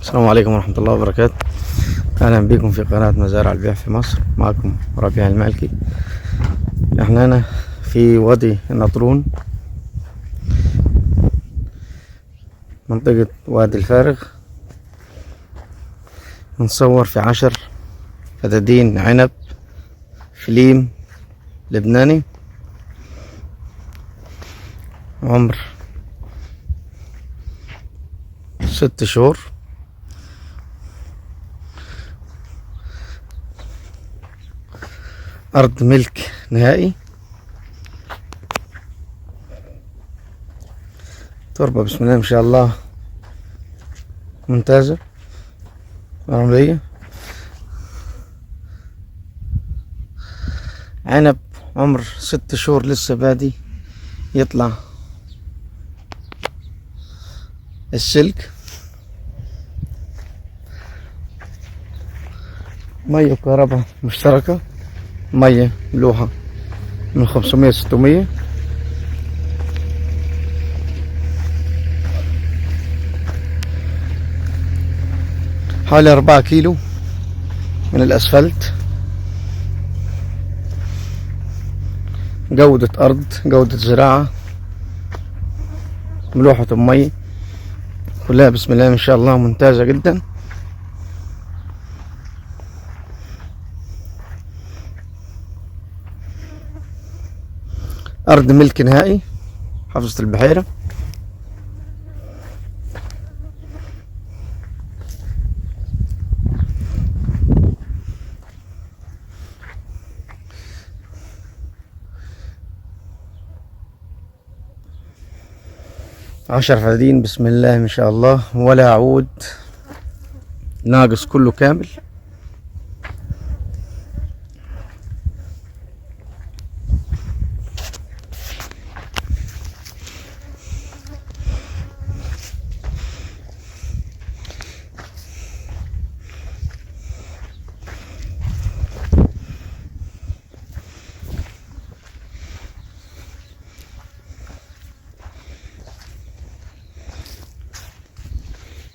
السلام عليكم ورحمة الله وبركاته. أهلا بكم في قناة مزارع البيع في مصر. معكم ربيع المالكي. احنا هنا في وادي النطرون، منطقة وادي الفارغ. نصور في 10 فدادين عنب فليم لبناني، عمر 6 شهور. أرض ملك نهائي، تربة بسم الله ما شاء الله ممتازة رملية. عنب عمر 6 شهور لسه بادي يطلع السلك. مية وكهرباء مشتركة، مية ملوحة من 500 600. حوالي 4 كيلو من الأسفلت. جودة أرض، جودة زراعة، ملوحة المي كلها بسم الله ما شاء الله ممتازة جدا. أرض ملك نهائي، محافظة البحيرة. عشر فدادين بسم الله ما شاء الله، ولا عود ناقص، كله كامل.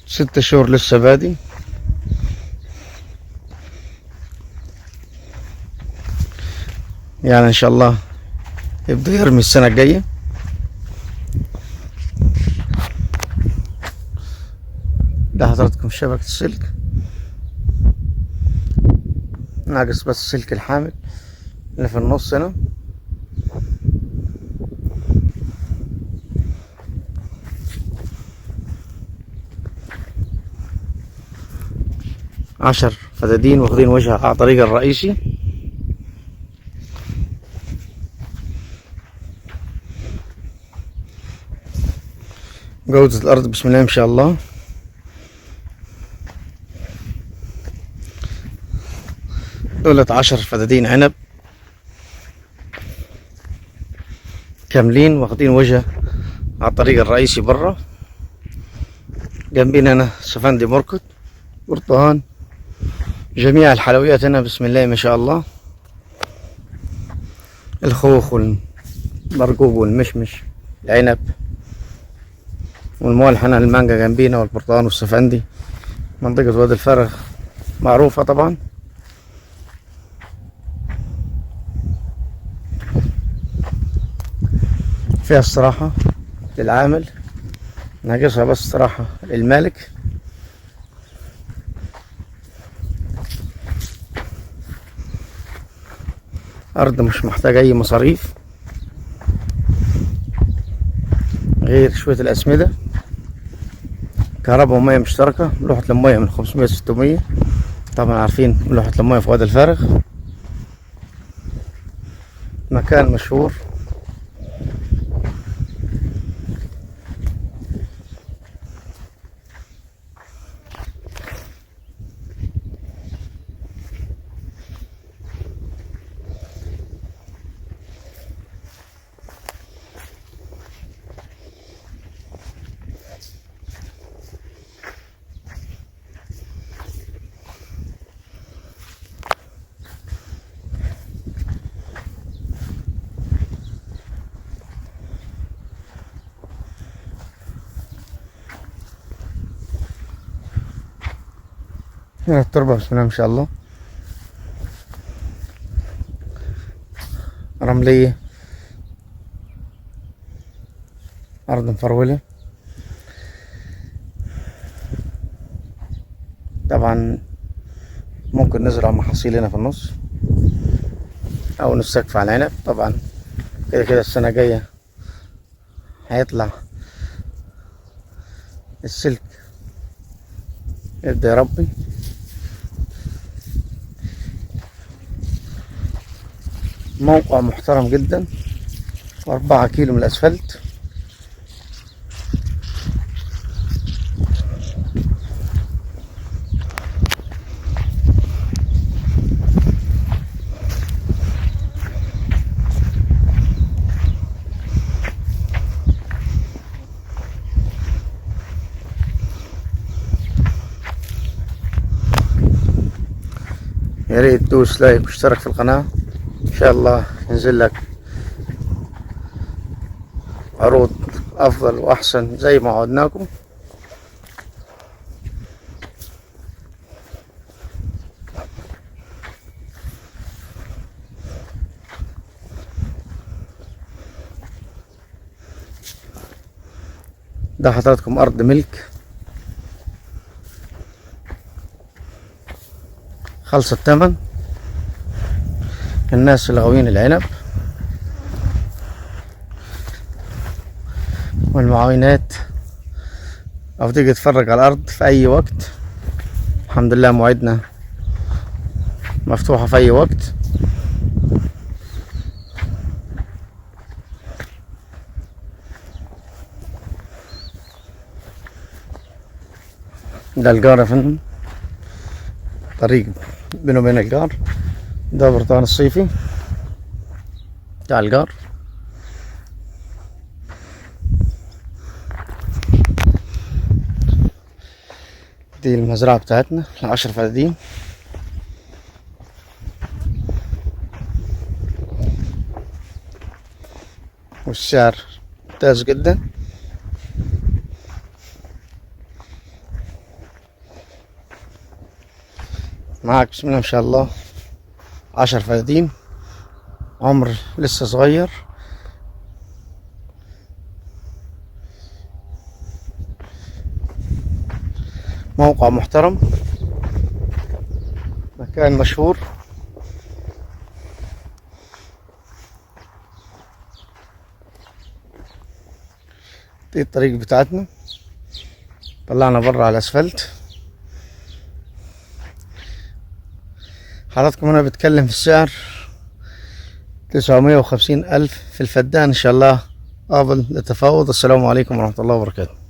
ست شهور لسه بادي. يعني ان شاء الله يبدأ يرمي السنة الجاية. ده حضراتكم شبكة السلك، ناقص بس السلك الحامل اللي في النص هنا. عشر فدادين واخدين وجهة على الطريق الرئيسي. جودة الأرض بسم الله ما شاء الله. دولة 10 فدادين عنب كاملين، واخدين وجهة على الطريق الرئيسي برا. جنبينا هنا سفندي مركت، برتقان، جميع الحلويات هنا بسم الله ما شاء الله. الخوخ والبرقوق والمشمش، العنب والموالح هنا، المانجا جنبينا والبرتقان والسفندي. منطقة وادي الفارغ معروفة طبعا. فيها الصراحة للعامل، ناقصها بس صراحة للمالك. أرض مش محتاجة أي مصاريف غير شوية الأسمدة، كهرباء ومية مشتركة. ملوحة المية من 500 600. طبعا عارفين ملوحة المية في وادي الفارغ، مكان مشهور. هنا التربة بسم الله ما شاء الله رملية، أرض مفرولة. طبعا ممكن نزرع محاصيل هنا في النص أو نسقف على العنب. طبعا كده كده السنة الجاية هيطلع السلك يبدأ يربي. موقع محترم جدا، 4 كيلو من الأسفلت. يا ريت تدوس لايك واشترك في القناة، ان شاء الله ينزل لك عروض افضل واحسن زي ما عودناكم. ده حضراتكم ارض ملك خلص الثمن. الناس اللي غاويين العنب والمعاونات او تيجي تتفرج على الارض في اي وقت، الحمد لله موعدنا مفتوحة في اي وقت. ده الجار يا فندم، طريق بينه وبين الجار. ده برتقال الصيفي بتاع الجار. دي المزرعة بتاعتنا 10 فدادين. والسعر ممتاز جدا. معاك بسم الله ما شاء الله 10 فدادين، عمر لسه صغير. موقع محترم، مكان مشهور. دي الطريق بتاعتنا، طلعنا برا على الاسفلت. حضراتكم انا بتكلم في السعر 950,000 في الفدان، ان شاء الله قابل للتفاوض. السلام عليكم ورحمة الله وبركاته.